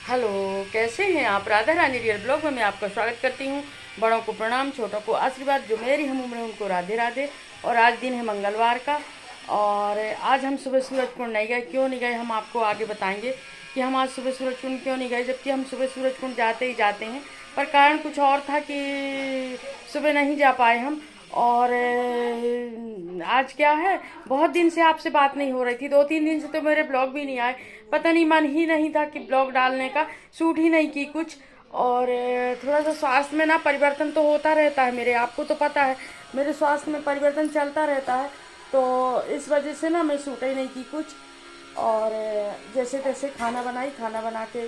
Hello, कैसे हैं आप। राधा रानी रियल ब्लॉग में मैं आपका स्वागत करती हूँ। बड़ों को प्रणाम, छोटों को आशीर्वाद। जो मेरी हम उम्र है उनको राधे राधे। और आज दिन है मंगलवार का और आज हम सुबह सूरजकुंड नहीं गए। क्यों नहीं गए हम आपको आगे बताएंगे कि हम आज सुबह सूरजकुंड क्यों नहीं गए, जबकि हम सुबह सूरजकुंड जाते ही जाते हैं। पर कारण कुछ और था कि सुबह नहीं जा पाए हम। और आज क्या है, बहुत दिन से आपसे बात नहीं हो रही थी। 2-3 दिन से तो मेरे ब्लॉग भी नहीं आए। पता नहीं, मन ही नहीं था कि ब्लॉग डालने का, शूट ही नहीं की कुछ। और थोड़ा सा स्वास्थ्य में ना परिवर्तन तो होता रहता है मेरे, आपको तो पता है मेरे स्वास्थ्य में परिवर्तन चलता रहता है। तो इस वजह से ना मैं शूट ही नहीं की कुछ। और जैसे तैसे खाना बनाई, खाना बना के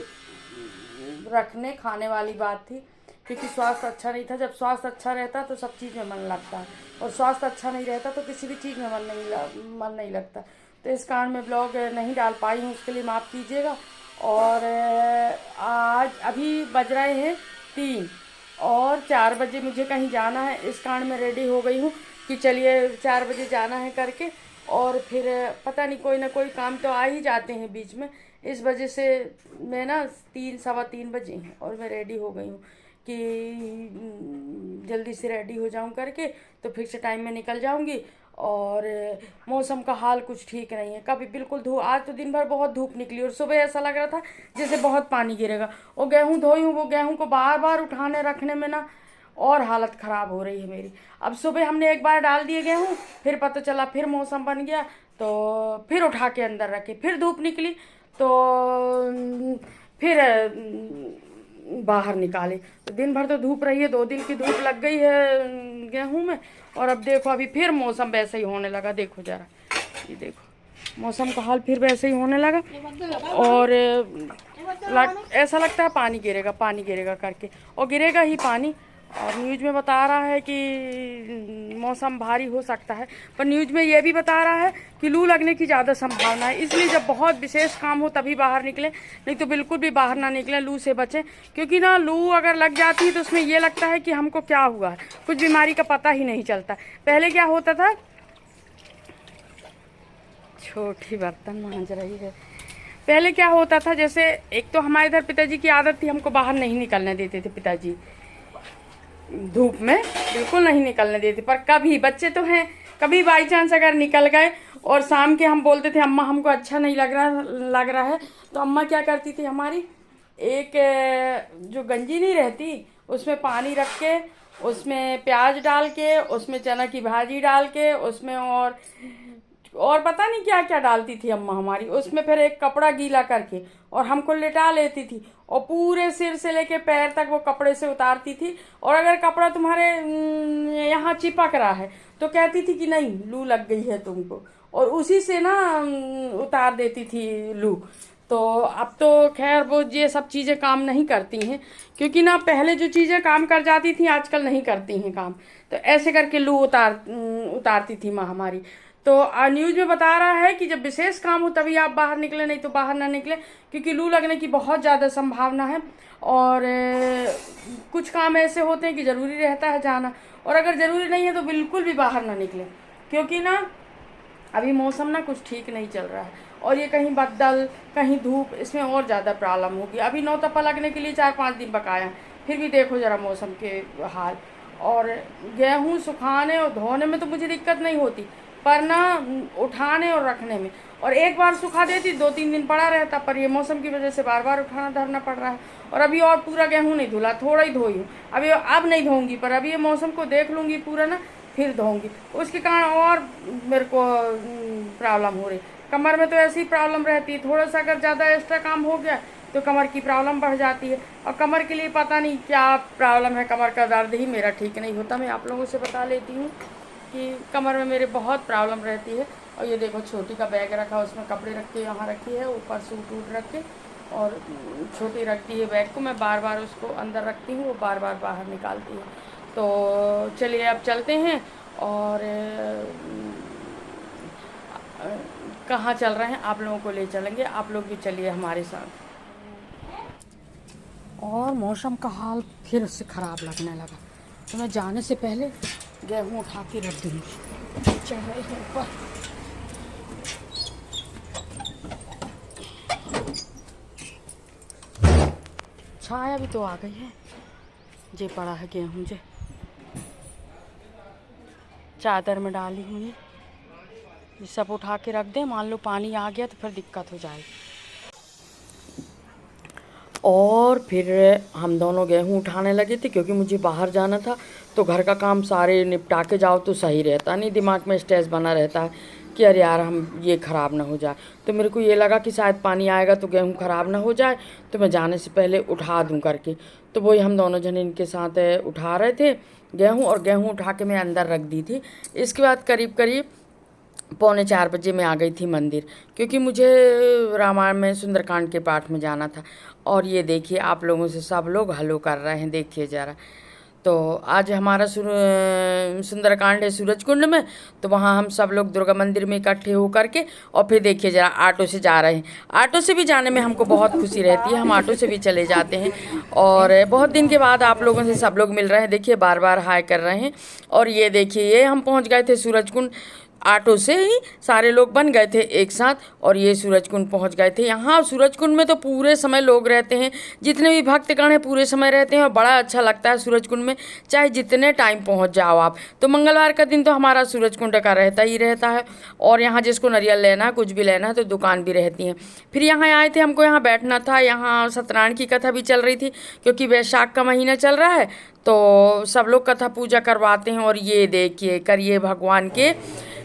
रखने खाने वाली बात थी, क्योंकि स्वास्थ्य अच्छा नहीं था। जब स्वास्थ्य अच्छा रहता तो सब चीज़ में मन लगता है, और स्वास्थ्य अच्छा नहीं रहता तो किसी भी चीज़ में मन नहीं लगता। तो इस कारण मैं ब्लॉग नहीं डाल पाई हूँ, उसके लिए माफ़ कीजिएगा। और आज अभी बज रहे हैं 3 और 4 बजे मुझे कहीं जाना है। इस कारण मैं रेडी हो गई हूँ कि चलिए 4 बजे जाना है करके। और फिर पता नहीं कोई ना कोई काम तो आ ही जाते हैं बीच में। इस वजह से मैं ना 3-3:15 बजे हैं और मैं रेडी हो गई हूँ कि जल्दी से रेडी हो जाऊँ करके तो फिक्स टाइम में निकल जाऊँगी। और मौसम का हाल कुछ ठीक नहीं है, कभी बिल्कुल धूप। आज तो दिन भर बहुत धूप निकली और सुबह ऐसा लग रहा था जैसे बहुत पानी गिरेगा। और गेहूँ धोई हूँ, वो गेहूँ को बार बार उठाने रखने में ना और हालत ख़राब हो रही है मेरी। अब सुबह हमने एक बार डाल दिए गेहूँ, फिर पता चला फिर मौसम बन गया तो फिर उठा के अंदर रखे, फिर धूप निकली तो फिर बाहर निकाले। तो दिन भर तो धूप रही है, 2 दिन की धूप लग गई है गेहूं में। और अब देखो अभी फिर मौसम वैसे ही होने लगा। देखो जरा, ये देखो मौसम का हाल फिर वैसे ही होने लगा। और ऐसा लगता है पानी गिरेगा पानी गिरेगा करके, और गिरेगा ही पानी। और न्यूज़ में बता रहा है कि मौसम भारी हो सकता है, पर न्यूज़ में ये भी बता रहा है कि लू लगने की ज़्यादा संभावना है। इसलिए जब बहुत विशेष काम हो तभी बाहर निकलें, नहीं तो बिल्कुल भी बाहर ना निकलें, लू से बचें। क्योंकि ना लू अगर लग जाती है तो उसमें ये लगता है कि हमको क्या हुआ है, कुछ बीमारी का पता ही नहीं चलता। पहले क्या होता था, छोटी बर्तन मांज रही है। पहले क्या होता था, जैसे एक तो हमारे इधर पिताजी की आदत थी, हमको बाहर नहीं निकलने देते थे पिताजी, धूप में बिल्कुल नहीं निकलने देते। पर कभी बच्चे तो हैं, कभी बाई चांस अगर निकल गए और शाम के हम बोलते थे अम्मा हमको अच्छा नहीं लग रहा है, तो अम्मा क्या करती थी हमारी, एक जो गंजी नहीं रहती उसमें पानी रख के, उसमें प्याज डाल के, उसमें चना की भाजी डाल के, उसमें और पता नहीं क्या क्या डालती थी अम्मा हमारी, उसमें फिर एक कपड़ा गीला करके और हमको लेटा लेती थी। और पूरे सिर से लेके पैर तक वो कपड़े से उतारती थी। और अगर कपड़ा तुम्हारे यहाँ चिपक रहा है तो कहती थी कि नहीं लू लग गई है तुमको, और उसी से ना उतार देती थी लू। तो अब तो खैर वो ये सब चीज़ें काम नहीं करती हैं, क्योंकि ना पहले जो चीज़ें काम कर जाती थी आजकल नहीं करती हैं काम। तो ऐसे करके लू उतारती थी माँ हमारी। तो न्यूज़ में बता रहा है कि जब विशेष काम हो तभी आप बाहर निकले, नहीं तो बाहर ना निकले, क्योंकि लू लगने की बहुत ज़्यादा संभावना है। और कुछ काम ऐसे होते हैं कि ज़रूरी रहता है जाना, और अगर ज़रूरी नहीं है तो बिल्कुल भी बाहर ना निकले, क्योंकि ना अभी मौसम ना कुछ ठीक नहीं चल रहा है। और ये कहीं बदल कहीं धूप, इसमें और ज़्यादा प्रॉब्लम होगी। अभी नौतपा लगने के लिए 4-5 दिन बकाया, फिर भी देखो ज़रा मौसम के हाल। और गेहूँ सुखाने और धोने में तो मुझे दिक्कत नहीं होती, पर ना उठाने और रखने में। और एक बार सुखा देती 2-3 दिन पड़ा रहता, पर ये मौसम की वजह से बार बार उठाना धरना पड़ रहा है। और अभी और पूरा गेहूँ नहीं धुला, थोड़ा ही धोई हूँ अभी, अब नहीं धोऊंगी, पर अभी ये मौसम को देख लूँगी पूरा ना, फिर धोऊंगी। उसके कारण और मेरे को प्रॉब्लम हो रही। कमर में तो ऐसी प्रॉब्लम रहती है, थोड़ा सा अगर ज़्यादा एक्स्ट्रा काम हो गया तो कमर की प्रॉब्लम बढ़ जाती है। और कमर के लिए पता नहीं क्या प्रॉब्लम है, कमर का दर्द ही मेरा ठीक नहीं होता। मैं आप लोगों से बता लेती हूँ कि कमर में मेरे बहुत प्रॉब्लम रहती है। और ये देखो छोटी का बैग रखा, उसमें कपड़े रख के यहाँ रखी है, ऊपर सूट वूट रख के, और छोटी रखती है बैग को। मैं बार बार उसको अंदर रखती हूँ, वो बार बार बाहर निकालती है। तो चलिए अब चलते हैं। और कहाँ चल रहे हैं आप लोगों को ले चलेंगे, आप लोग भी चलिए हमारे साथ। और मौसम का हाल फिर से ख़राब लगने लगा, तो मैं जाने से पहले गेहूँ उठा के रख दूँगी। चढ़ रही है ऊपर। छाया भी तो आ गई है। जे पड़ा है गेहूँ जे चादर में डाली हुई, ये सब उठा के रख दें, मान लो पानी आ गया तो फिर दिक्कत हो जाएगी। और फिर हम दोनों गेहूँ उठाने लगे थे क्योंकि मुझे बाहर जाना था, तो घर का काम सारे निपटा के जाओ तो सही रहता, नहीं दिमाग में स्ट्रेस बना रहता है कि अरे यार हम ये ख़राब ना हो जाए। तो मेरे को ये लगा कि शायद पानी आएगा तो गेहूँ ख़राब ना हो जाए, तो मैं जाने से पहले उठा दूँ करके। तो वही हम दोनों जने इनके साथ उठा रहे थे गेहूँ, और गेहूँ उठा के मैं अंदर रख दी थी। इसके बाद करीब करीब 3:45 बजे मैं आ गई थी मंदिर, क्योंकि मुझे रामायण में सुंदरकांड के पाठ में जाना था। और ये देखिए आप लोगों से सब लोग हलो कर रहे हैं, देखिए ज़रा। तो आज हमारा सुंदरकांड है सूरज कुंड में, तो वहाँ हम सब लोग दुर्गा मंदिर में इकट्ठे हो करके और फिर देखिए ज़रा ऑटो से जा रहे हैं। ऑटो से भी जाने में हमको बहुत खुशी रहती है, हम ऑटो से भी चले जाते हैं। और बहुत दिन के बाद आप लोगों से सब लोग मिल रहे हैं, देखिए बार बार हाय कर रहे हैं। और ये देखिए ये हम पहुँच गए थे सूरज कुंड, ऑटो से ही सारे लोग बन गए थे एक साथ, और ये सूरजकुंड पहुंच गए थे। यहाँ सूरजकुंड में तो पूरे समय लोग रहते हैं, जितने भी भक्तगण हैं पूरे समय रहते हैं, और बड़ा अच्छा लगता है सूरजकुंड में, चाहे जितने टाइम पहुंच जाओ आप। तो मंगलवार का दिन तो हमारा सूरजकुंड का रहता ही रहता है, और यहाँ जिसको नारियल लेना है कुछ भी लेना है तो दुकान भी रहती हैं। फिर यहाँ आए थे, हमको यहाँ बैठना था, यहाँ सत्यनारायण की कथा भी चल रही थी क्योंकि वैशाख का महीना चल रहा है, तो सब लोग कथा पूजा करवाते हैं। और ये देखिए करिए भगवान के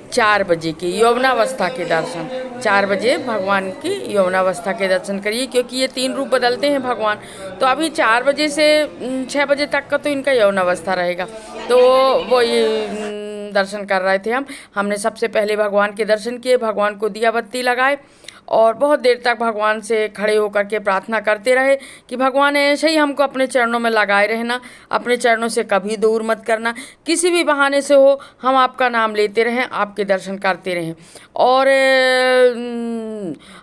4 बजे की यौवनावस्था के दर्शन, 4 बजे भगवान की यौवनावस्था के दर्शन करिए, क्योंकि ये 3 रूप बदलते हैं भगवान। तो अभी 4 बजे से 6 बजे तक का तो इनका यौवनावस्था रहेगा, तो वो ये दर्शन कर रहे थे हमने सबसे पहले भगवान के दर्शन किए, भगवान को दिया बत्ती लगाए, और बहुत देर तक भगवान से खड़े होकर के प्रार्थना करते रहे कि भगवान ऐसे ही हमको अपने चरणों में लगाए रहना, अपने चरणों से कभी दूर मत करना, किसी भी बहाने से हो हम आपका नाम लेते रहें, आपके दर्शन करते रहें। और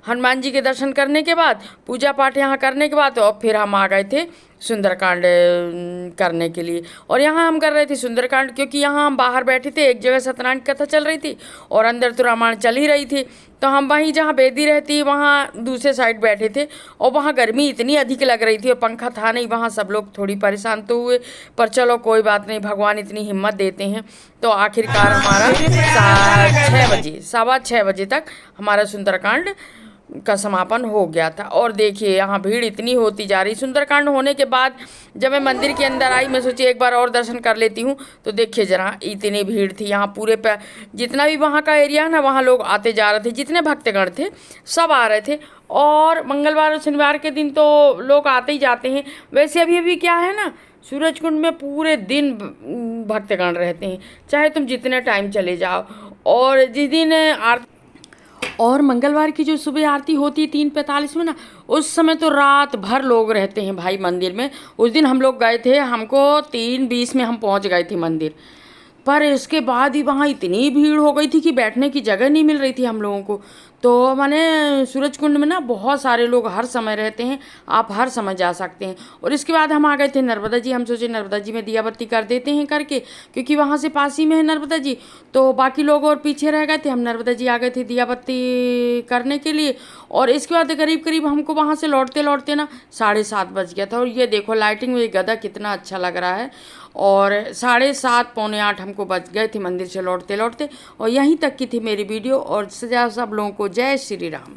हनुमान जी के दर्शन करने के बाद, पूजा पाठ यहाँ करने के बाद, और फिर हम आ गए थे सुंदरकांड करने के लिए। और यहाँ हम कर रहे थे सुंदरकांड क्योंकि यहाँ हम बाहर बैठे थे, एक जगह सत्यनारायण कथा चल रही थी और अंदर तो रामायण चल ही रही थी, तो हम वहीं जहाँ बेदी रहती वहाँ दूसरे साइड बैठे थे, और वहाँ गर्मी इतनी अधिक लग रही थी और पंखा था नहीं, वहाँ सब लोग थोड़ी परेशान तो हुए, पर चलो कोई बात नहीं, भगवान इतनी हिम्मत देते हैं। तो आखिरकार हमारा 6 बजे, 6:15 बजे तक हमारा सुंदरकांड का समापन हो गया था। और देखिए यहाँ भीड़ इतनी होती जा रही। सुंदरकांड होने के बाद जब मैं मंदिर के अंदर आई, मैं सोची एक बार और दर्शन कर लेती हूँ, तो देखिए जरा इतनी भीड़ थी यहाँ पूरे पे, जितना भी वहाँ का एरिया है ना, वहाँ लोग आते जा रहे थे, जितने भक्तगण थे सब आ रहे थे। और मंगलवार और शनिवार के दिन तो लोग आते ही जाते हैं। वैसे अभी अभी क्या है ना, सूरजकुंड में पूरे दिन भक्तगण रहते हैं, चाहे तुम जितने टाइम चले जाओ। और जिस दिन और मंगलवार की जो सुबह आरती होती है 3:45 में ना, उस समय तो रात भर लोग रहते हैं भाई मंदिर में। उस दिन हम लोग गए थे, हमको 3:20 में हम पहुंच गए थे मंदिर, पर इसके बाद ही वहाँ इतनी भीड़ हो गई थी कि बैठने की जगह नहीं मिल रही थी हम लोगों को। तो माने सूरजकुंड में ना बहुत सारे लोग हर समय रहते हैं, आप हर समय जा सकते हैं। और इसके बाद हम आ गए थे नर्मदा जी, हम सोचे नर्मदा जी में दिया बत्ती कर देते हैं करके, क्योंकि वहाँ से पास ही में है नर्मदा जी, तो बाकी लोग और पीछे रह गए थे, हम नर्मदा जी आ गए थे दिया बत्ती करने के लिए। और इसके बाद करीब करीब हमको वहाँ से लौटते लौटते ना 7:30 बज गया था। और ये देखो लाइटिंग में गधा कितना अच्छा लग रहा है। और 7:30 7:45 हमको बज गए थे मंदिर से लौटते लौटते। और यहीं तक की थी मेरी वीडियो, और सजा सब लोगों को जय श्री राम।